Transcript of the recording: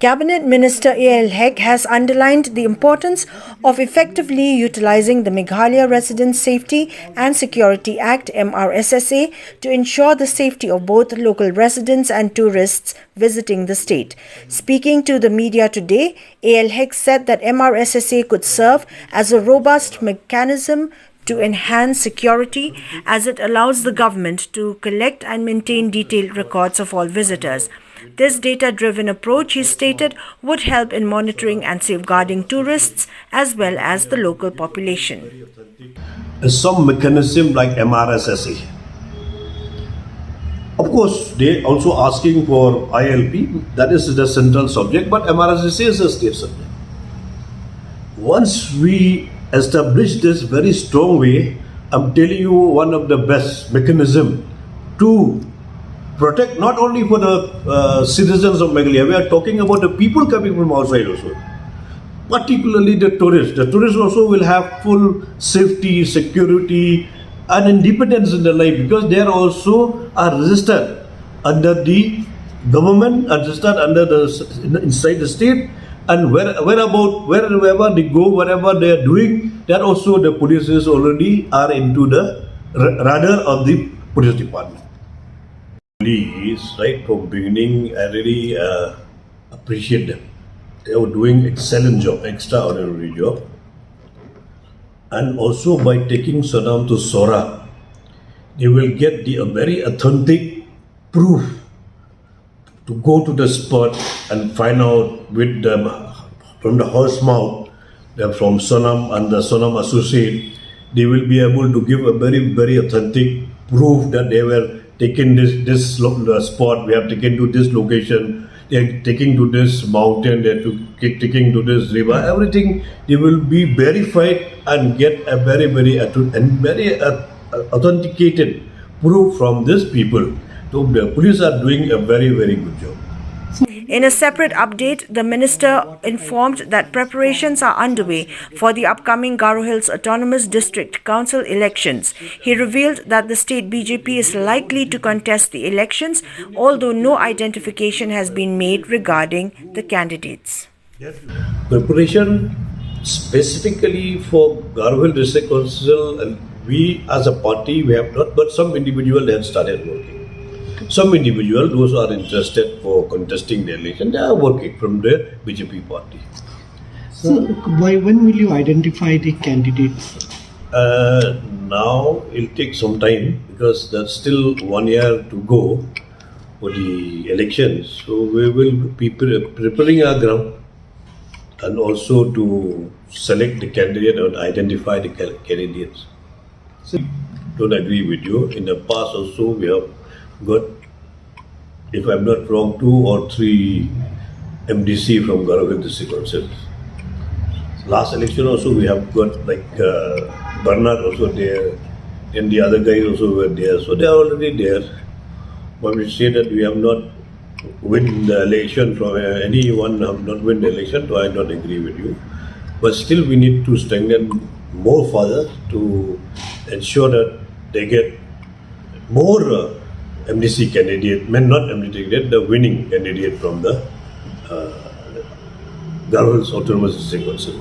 Cabinet Minister A.L. Hek has underlined the importance of effectively utilizing the Meghalaya Resident Safety and Security Act (MRSSA) to ensure the safety of both local residents and tourists visiting the state. Speaking to the media today, A.L. Hek said that MRSSA could serve as a robust mechanism to enhance security as it allows the government to collect and maintain detailed records of all visitors. This data-driven approach, he stated, would help in monitoring and safeguarding tourists as well as the local population. Some mechanism like MRSSA. Of course, they also asking for ILP, that is the central subject, but MRSSA is a state subject. Once we establish this very strong way, I'm telling you, one of the best mechanism to protect not only for the citizens of Meghalaya, we are talking about the people coming from outside also, particularly the tourists. The tourists also will have full safety, security and independence in their life because they are also registered under the government, registered under the inside the state, and wherever they go, whatever they are doing, that also the police already are into the radar of the police department. Police, right from beginning, I really appreciate them. They were doing excellent job, extraordinary job. And also by taking Sonam to Sohra, they will get the very authentic proof to go to the spot and find out with them from the horse mouth, from Sonam and the Sonam associate, they will be able to give a very, very authentic proof that they were taken this spot, we have taken to this location, they are taking to this mountain, they are taking to this river, everything they will be verified and get a very, very authenticated proof from these people. So the police are doing a very, very good job. In a separate update, the minister informed that preparations are underway for the upcoming Garo Hills Autonomous District Council elections. He revealed that the state BJP is likely to contest the elections, although no identification has been made regarding the candidates. Preparation specifically for Garo Hills District Council, and we as a party, we have not, but some individuals have started working. Some individuals, those who are interested for contesting the election, they are working from the BJP party. So, when will you identify the candidates? Now it will take some time because there's still 1 year to go for the elections. So we will be preparing our ground and also to select the candidate and identify the candidates. So, don't agree with you. In the past also we have got, if I'm not wrong, 2 or 3 MDC from Garo Hills District Council. Last election also we have got like Bernard also there, and the other guys also were there. So they are already there. But we say that we have not win the election from anyone, have not win the election, so I don't agree with you. But still we need to strengthen more further to ensure that they get more MDC candidate, not MDC candidate, the winning candidate from the Garo Hills Autonomous District Council.